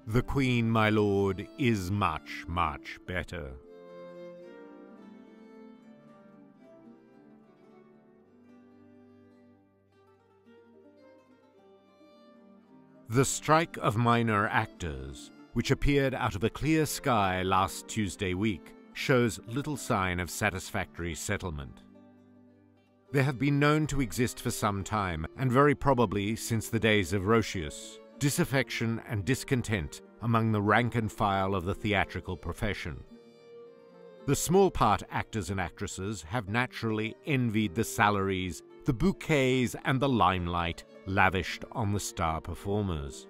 The Queen, my lord, is much, much better. The strike of minor actors, which appeared out of a clear sky last Tuesday week, shows little sign of satisfactory settlement. There have been known to exist for some time, and very probably since the days of Roscius, disaffection and discontent among the rank and file of the theatrical profession. The small part actors and actresses have naturally envied the salaries, the bouquets, and the limelight lavished on the star performers.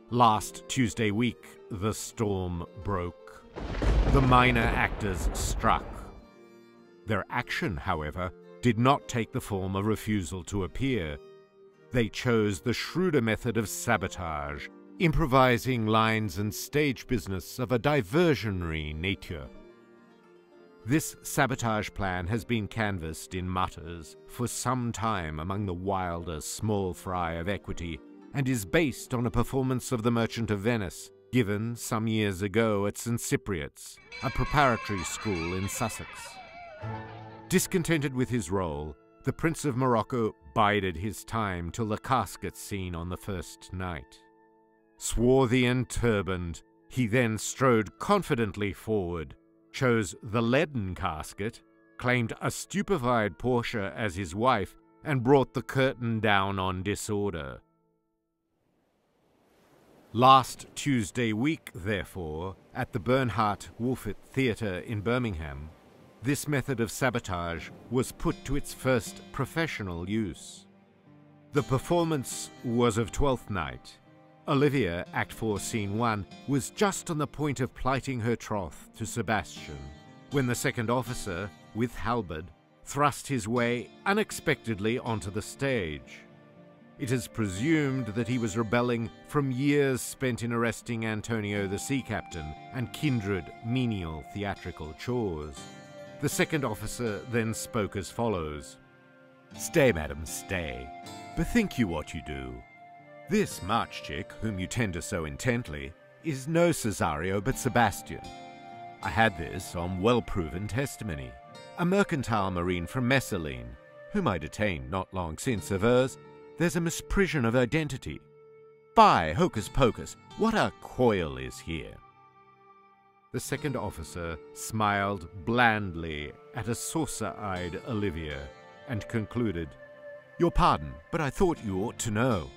Last Tuesday week, the storm broke. The minor actors struck. Their action, however, did not take the form of refusal to appear. They chose the shrewder method of sabotage, improvising lines and stage business of a diversionary nature. This sabotage plan has been canvassed in mutters for some time among the wilder small fry of equity, and is based on a performance of The Merchant of Venice, given some years ago at St. Cypriot's, a preparatory school in Sussex. Discontented with his role, the Prince of Morocco bided his time till the casket scene on the first night. Swarthy and turbaned, he then strode confidently forward, chose the leaden casket, claimed a stupefied Portia as his wife, and brought the curtain down on disorder. Last Tuesday week, therefore, at the Bernhardt Wolfett Theatre in Birmingham, this method of sabotage was put to its first professional use. The performance was of Twelfth Night. Olivia, Act 4, Scene 1, was just on the point of plighting her troth to Sebastian, when the second officer, with halberd, thrust his way unexpectedly onto the stage. It is presumed that he was rebelling from years spent in arresting Antonio the sea captain and kindred menial theatrical chores. The second officer then spoke as follows. "Stay, madam, stay. Bethink you what you do. This March chick, whom you tender so intently, is no Cesario but Sebastian. I had this on well-proven testimony. A mercantile marine from Messaline, whom I detained not long since, avers there's a misprision of identity. By hocus pocus, what a coil is here!" The second officer smiled blandly at a saucer-eyed Olivia and concluded, "Your pardon, but I thought you ought to know."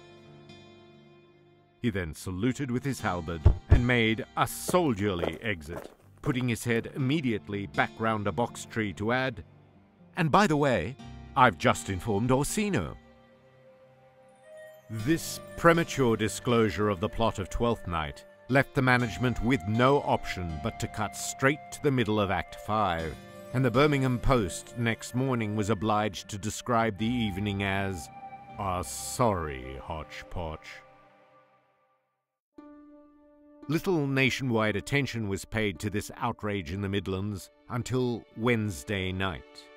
He then saluted with his halberd and made a soldierly exit, putting his head immediately back round a box tree to add, "And by the way, I've just informed Orsino." This premature disclosure of the plot of Twelfth Night left the management with no option but to cut straight to the middle of Act 5, and the Birmingham Post next morning was obliged to describe the evening as a sorry hodgepodge. Little nationwide attention was paid to this outrage in the Midlands until Wednesday night,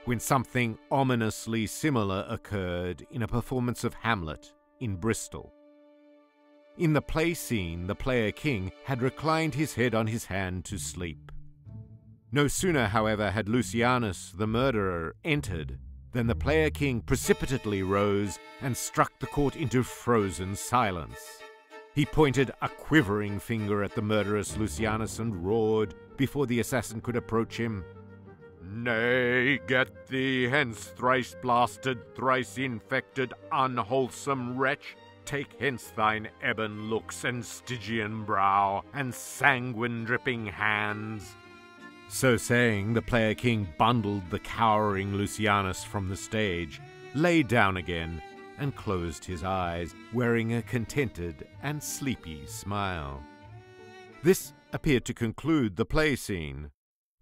when something ominously similar occurred in a performance of Hamlet in Bristol. In the play scene, the player king had reclined his head on his hand to sleep. No sooner, however, had Lucianus, the murderer, entered, than the player king precipitately rose and struck the court into frozen silence. He pointed a quivering finger at the murderous Lucianus and roared, before the assassin could approach him, "Nay, get thee hence, thrice blasted, thrice infected, unwholesome wretch! Take hence thine ebon looks and Stygian brow, and sanguine-dripping hands." So saying, the player king bundled the cowering Lucianus from the stage, lay down again, and closed his eyes, wearing a contented and sleepy smile. This appeared to conclude the play scene.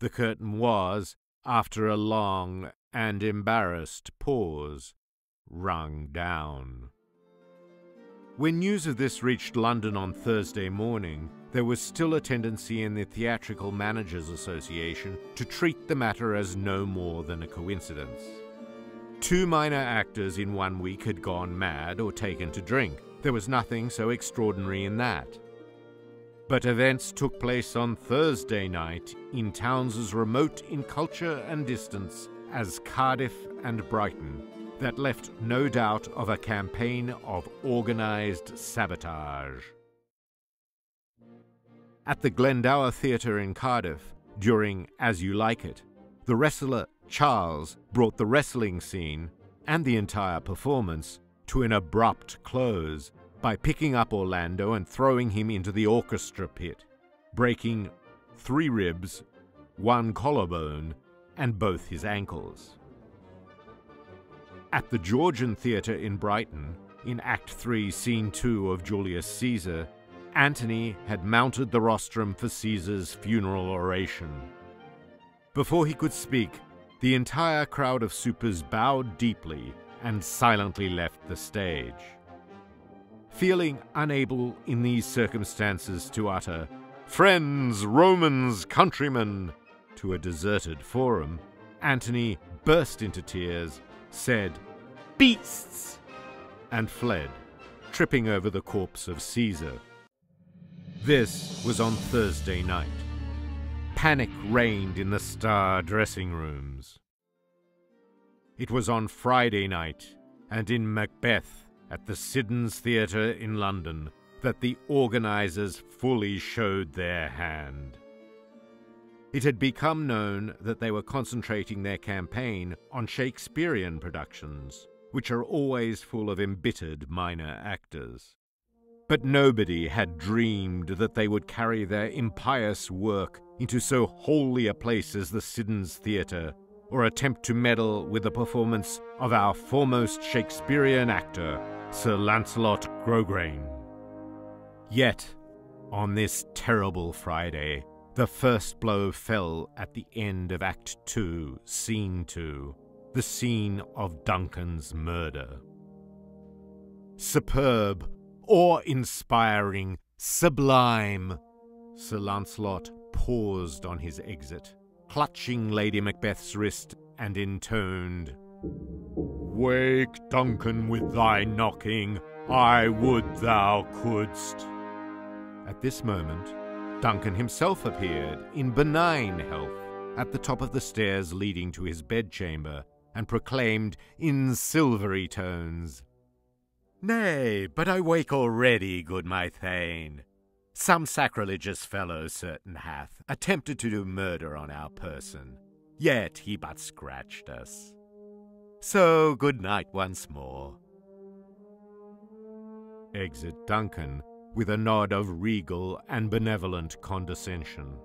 The curtain was, after a long and embarrassed pause, rung down. When news of this reached London on Thursday morning, there was still a tendency in the Theatrical Managers Association to treat the matter as no more than a coincidence. 2 minor actors in 1 week had gone mad or taken to drink. There was nothing so extraordinary in that. But events took place on Thursday night in towns as remote in culture and distance as Cardiff and Brighton that left no doubt of a campaign of organised sabotage. At the Glendower Theatre in Cardiff, during As You Like It, the wrestler Charles brought the wrestling scene and the entire performance to an abrupt close by picking up Orlando and throwing him into the orchestra pit, breaking 3 ribs, 1 collarbone, and both his ankles. At the Georgian Theatre in Brighton, in Act 3, Scene 2 of Julius Caesar, Antony had mounted the rostrum for Caesar's funeral oration. Before he could speak, the entire crowd of supers bowed deeply and silently left the stage. Feeling unable in these circumstances to utter, "Friends, Romans, countrymen," to a deserted forum, Antony burst into tears, said, "Beasts!" and fled, tripping over the corpse of Caesar. This was on Thursday night. Panic reigned in the star dressing rooms. It was on Friday night, and in Macbeth at the Siddons Theatre in London, that the organisers fully showed their hand. It had become known that they were concentrating their campaign on Shakespearean productions, which are always full of embittered minor actors. But nobody had dreamed that they would carry their impious work into so holy a place as the Siddons Theatre, or attempt to meddle with the performance of our foremost Shakespearean actor, Sir Lancelot Grograne. Yet, on this terrible Friday, the first blow fell at the end of Act 2, Scene 2, the scene of Duncan's murder. Superb, awe-inspiring, sublime, Sir Lancelot paused on his exit, clutching Lady Macbeth's wrist, and intoned, "Wake Duncan with thy knocking, I would thou couldst." At this moment, Duncan himself appeared in benign health at the top of the stairs leading to his bedchamber, and proclaimed in silvery tones, "Nay, but I wake already, good my Thane. Some sacrilegious fellow certain hath attempted to do murder on our person, yet he but scratched us. So good night once more." Exit Duncan, with a nod of regal and benevolent condescension.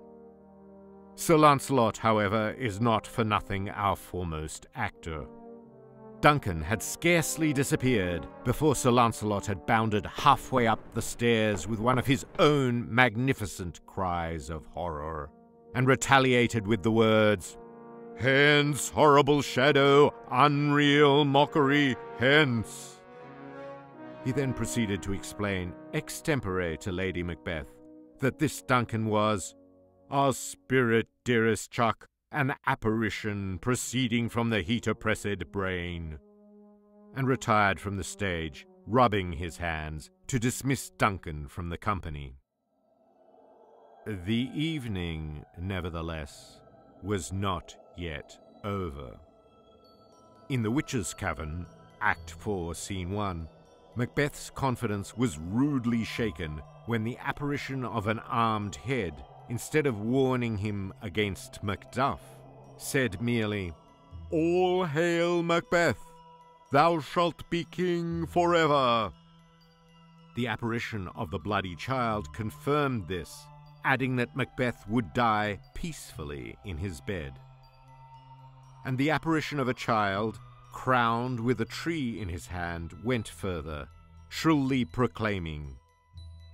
Sir Lancelot, however, is not for nothing our foremost actor. Duncan had scarcely disappeared before Sir Lancelot had bounded halfway up the stairs with one of his own magnificent cries of horror, and retaliated with the words, "Hence, horrible shadow, unreal mockery, hence!" He then proceeded to explain extempore to Lady Macbeth that this Duncan was "a spirit, dearest Chuck, an apparition proceeding from the heat-oppressed brain," and retired from the stage, rubbing his hands to dismiss Duncan from the company. The evening, nevertheless, was not yet over. In the Witch's Cavern, Act 4, Scene 1, Macbeth's confidence was rudely shaken when the apparition of an armed head, instead of warning him against Macduff, said merely, "All hail Macbeth! Thou shalt be king forever!" The apparition of the bloody child confirmed this, adding that Macbeth would die peacefully in his bed. And the apparition of a child, crowned with a tree in his hand, went further, shrilly proclaiming,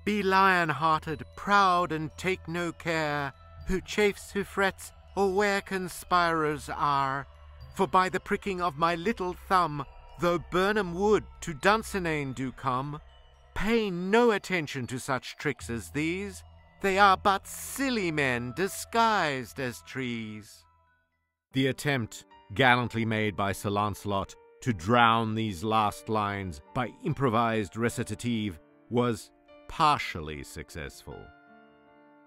"Be lion-hearted, proud, and take no care, who chafes, who frets, or where conspirers are. For by the pricking of my little thumb, though Burnham Wood to Dunsinane do come, pay no attention to such tricks as these. They are but silly men disguised as trees." The attempt, gallantly made by Sir Lancelot, to drown these last lines by improvised recitative was partially successful.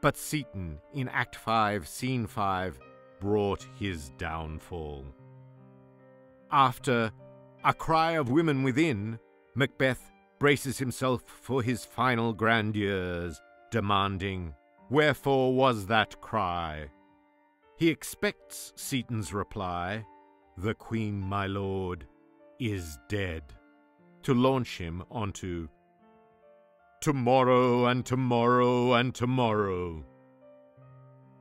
But Seton, in Act 5, Scene 5, brought his downfall. After a cry of women within, Macbeth braces himself for his final grandeurs, demanding, "Wherefore was that cry?" He expects Seton's reply, "The Queen, my lord, is dead," to launch him onto "Tomorrow and tomorrow and tomorrow."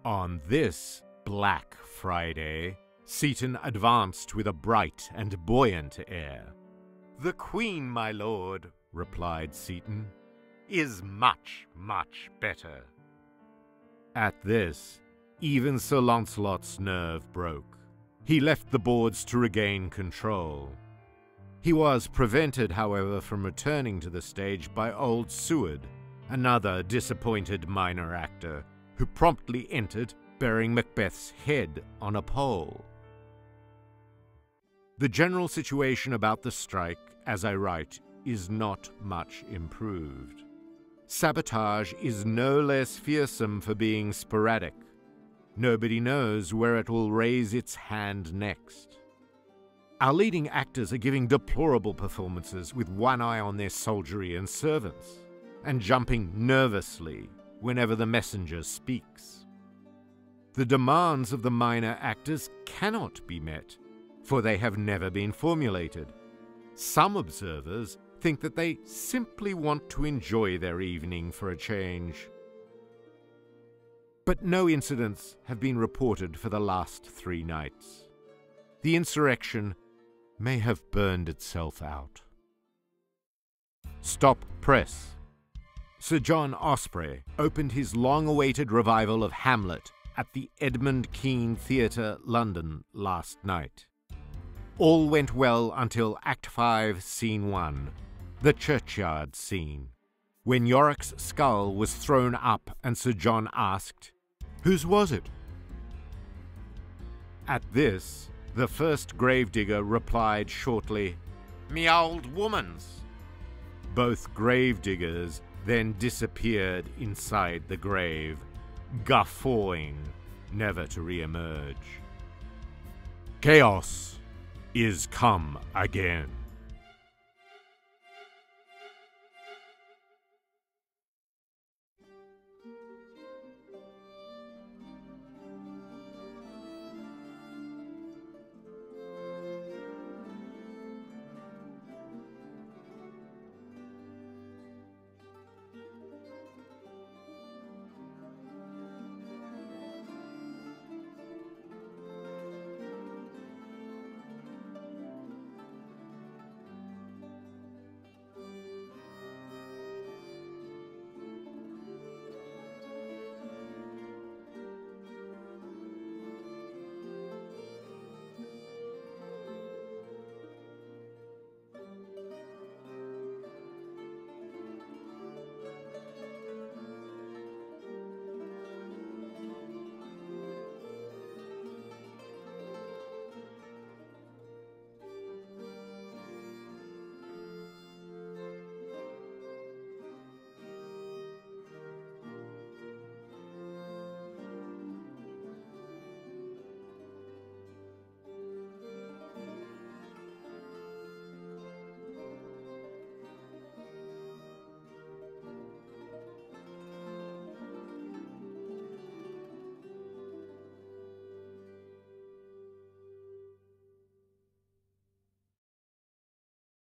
On this Black Friday, Seton advanced with a bright and buoyant air. "The Queen, my lord," replied Seton, "is much, much better." At this, even Sir Launcelot's nerve broke. He left the boards to regain control. He was prevented, however, from returning to the stage by old Seward, another disappointed minor actor, who promptly entered bearing Macbeth's head on a pole. The general situation about the strike, as I write, is not much improved. Sabotage is no less fearsome for being sporadic. Nobody knows where it will raise its hand next. Our leading actors are giving deplorable performances with one eye on their soldiery and servants, and jumping nervously whenever the messenger speaks. The demands of the minor actors cannot be met, for they have never been formulated. Some observers think that they simply want to enjoy their evening for a change. But no incidents have been reported for the last 3 nights. The insurrection may have burned itself out. Stop press. Sir John Osprey opened his long-awaited revival of Hamlet at the Edmund Kean Theatre, London, last night. All went well until Act 5, Scene 1, the churchyard scene, when Yorick's skull was thrown up and Sir John asked, "Whose was it?" At this, the first gravedigger replied shortly, "Me old woman's." Both gravediggers then disappeared inside the grave, guffawing, never to re-emerge. Chaos is come again.